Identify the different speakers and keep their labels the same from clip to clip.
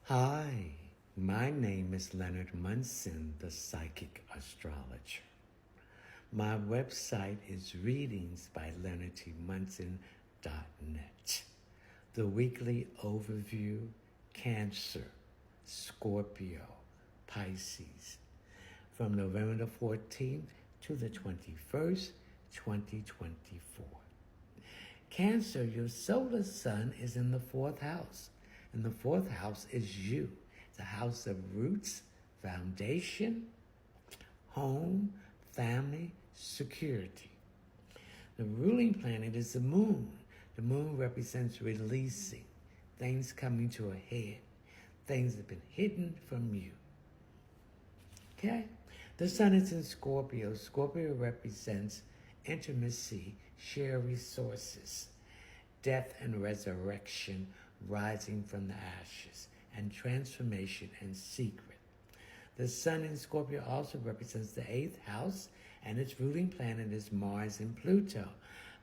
Speaker 1: Hi, my name is Leonard Munson, the Psychic Astrologer. My website is readingsbyleonardmunson.net. The weekly overview: Cancer, Scorpio, Pisces, from November the 14th to the 21st, 2024. Cancer, your solar sun is in the fourth house. And the fourth house is you. It's a house of roots, foundation, home, family, security. The ruling planet is the moon. The moon represents releasing, things coming to a head, things that have been hidden from you. Okay? The sun is in Scorpio. Scorpio represents intimacy, share resources, death and resurrection, rising from the ashes, and transformation and secret. The sun in Scorpio also represents the 8th house, and its ruling planet is Mars and Pluto.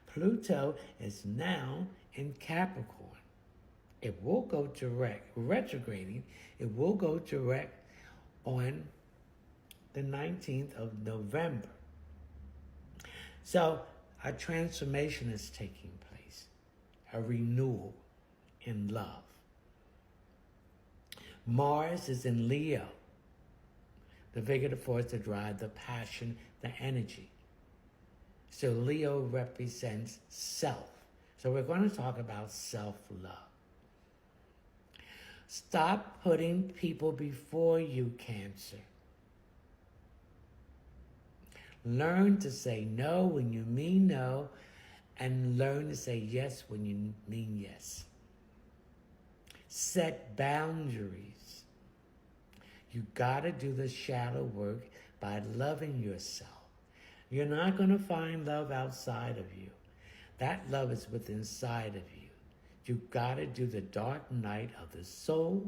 Speaker 1: Pluto is now in Capricorn. It will go direct, retrograding. It will go direct on the 19th of November. So a transformation is taking place, a renewal in love. Mars is in Leo, the vigor, the force, the drive, the passion, the energy. So Leo represents self. So we're going to talk about self-love. Stop putting people before you, Cancer. Learn to say no when you mean no, and learn to say yes when you mean yes. Set boundaries. You got to do the shadow work by loving yourself. You're not going to find love outside of you. That love is within inside of you. You got to do the dark night of the soul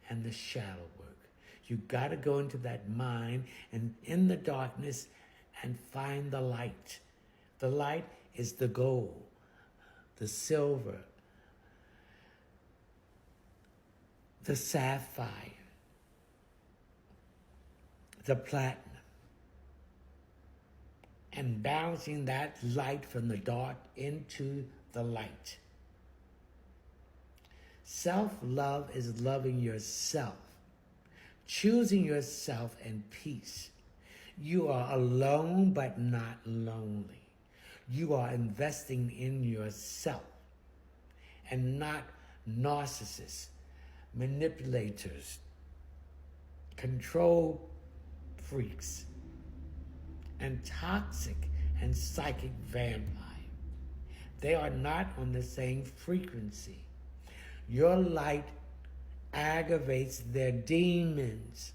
Speaker 1: and the shadow work. You got to go into that mind and in the darkness and find the light. The light is the gold, the silver, the sapphire, the platinum, and balancing that light from the dark into the light. Self-love is loving yourself, choosing yourself in peace. You are alone but not lonely. You are investing in yourself and not narcissists, manipulators, control freaks, and toxic and psychic vampire. They are not on the same frequency. Your light aggravates their demons.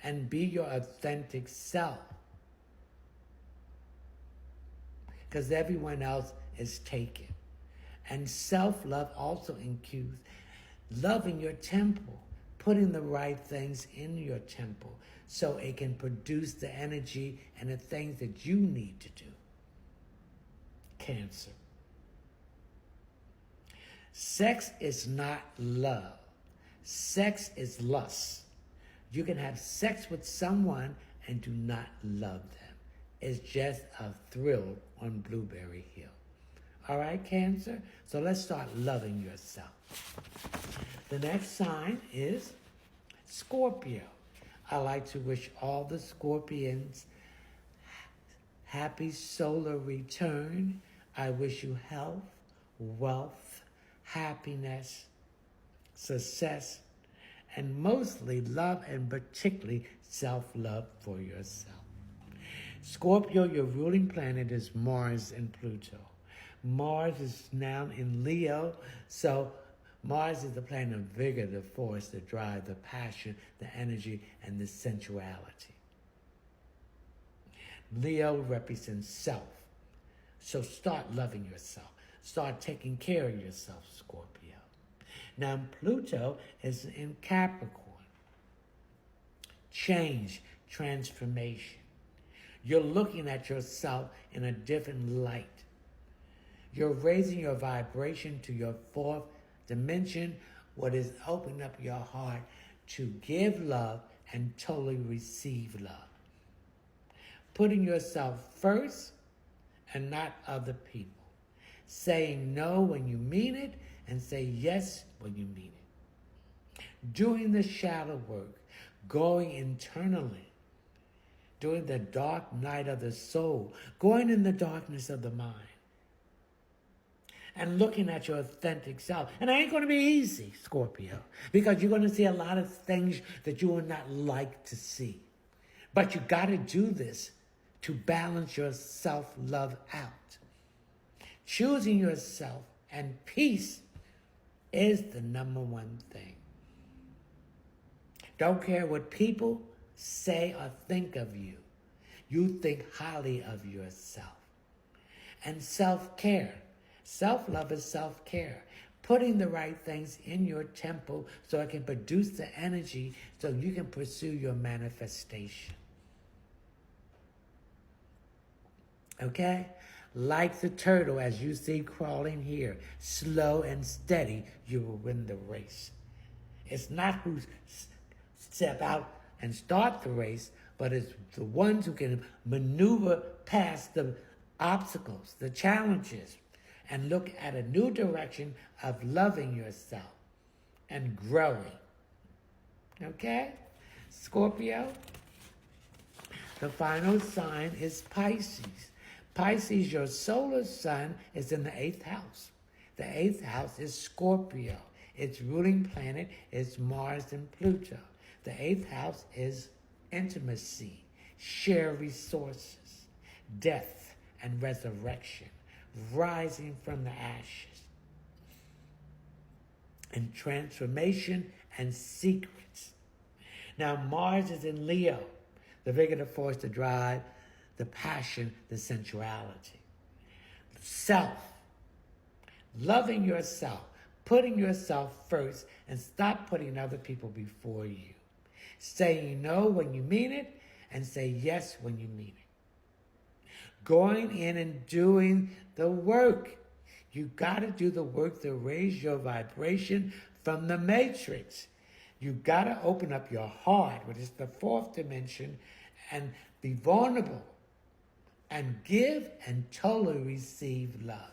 Speaker 1: And be your authentic self. Because everyone else is taken. And self-love also includes loving your temple, putting the right things in your temple so it can produce the energy and the things that you need to do. Cancer. Sex is not love. Sex is lust. You can have sex with someone and do not love them. It's just a thrill on Blueberry Hill. All right, Cancer? So let's start loving yourself. The next sign is Scorpio. I like to wish all the Scorpions happy solar return. I wish you health, wealth, happiness, success, and mostly love, and particularly self-love for yourself. Scorpio, your ruling planet is Mars and Pluto. Mars is now in Leo, so Mars is the planet of vigor, the force, the drive, the passion, the energy, and the sensuality. Leo represents self. So start loving yourself. Start taking care of yourself, Scorpio. Now, Pluto is in Capricorn. Change, transformation. You're looking at yourself in a different light. You're raising your vibration to your fourth dimension, what is opening up your heart to give love and totally receive love. Putting yourself first and not other people. Saying no when you mean it and say yes when you mean it. Doing the shadow work, going internally, doing the dark night of the soul, going in the darkness of the mind, and looking at your authentic self. And it ain't going to be easy, Scorpio, because you're going to see a lot of things that you will not like to see. But you got to do this to balance your self-love out. Choosing yourself and peace is the number one thing. Don't care what people say or think of you. You think highly of yourself. And self-care. Self-love is self-care. Putting the right things in your temple so it can produce the energy so you can pursue your manifestation. Okay? Like the turtle, as you see crawling here, slow and steady, you will win the race. It's not who step out and start the race, but it's the ones who can maneuver past the obstacles, the challenges, and look at a new direction of loving yourself and growing. Okay? Scorpio, the final sign is Pisces. Pisces, your solar sun is in the 8th house. The 8th house is Scorpio. Its ruling planet is Mars and Pluto. The 8th house is intimacy, share resources, death and resurrection, rising from the ashes, and transformation and secrets. Now, Mars is in Leo, the vigor, the force, the drive, the passion, the sensuality. Self, loving yourself, putting yourself first, and stop putting other people before you. Saying no when you mean it, and say yes when you mean it. Going in and doing the work. You got to do the work to raise your vibration from the matrix. You got to open up your heart, which is the 4th dimension, and be vulnerable and give and totally receive love.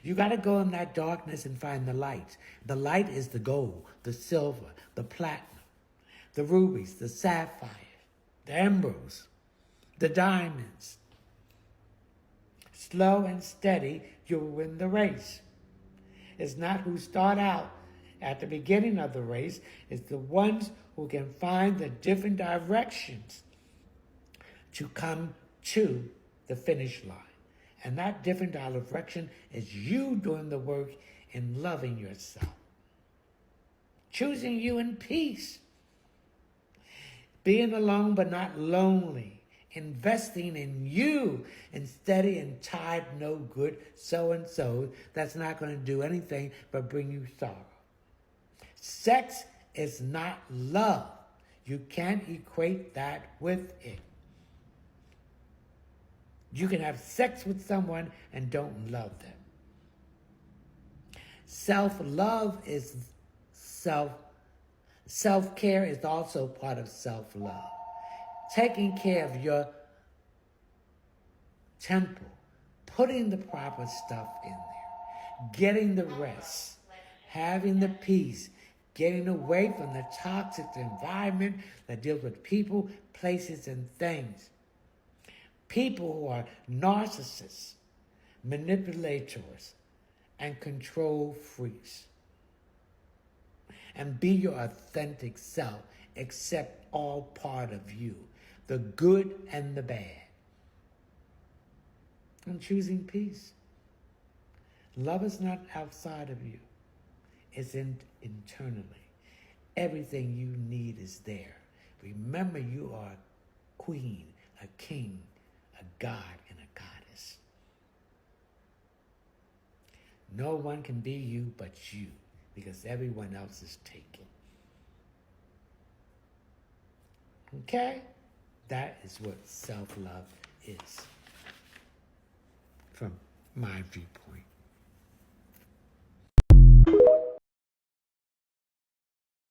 Speaker 1: You got to go in that darkness and find the light. The light is the gold, the silver, the platinum, the rubies, the sapphire, the emeralds, the diamonds. Slow and steady, you'll win the race. It's not who start out at the beginning of the race. It's the ones who can find the different directions to come to the finish line. And that different direction is you doing the work in loving yourself. Choosing you in peace. Being alone but not lonely. Investing in you instead of in tied no good so-and-so that's not going to do anything but bring you sorrow. Sex is not love. You can't equate that with it. You can have sex with someone and don't love them. Self-love is self-care is also part of self-love. Taking care of your temple, putting the proper stuff in there, getting the rest, having the peace, getting away from the toxic environment that deals with people, places, and things. People who are narcissists, manipulators, and control freaks. And be your authentic self. Accept all part of you, the good and the bad. And choosing peace. Love is not outside of you. It's internally. Everything you need is there. Remember, you are a queen, a king, a god, and a goddess. No one can be you but you, because everyone else is taken. Okay? That is what self-love is, from my viewpoint.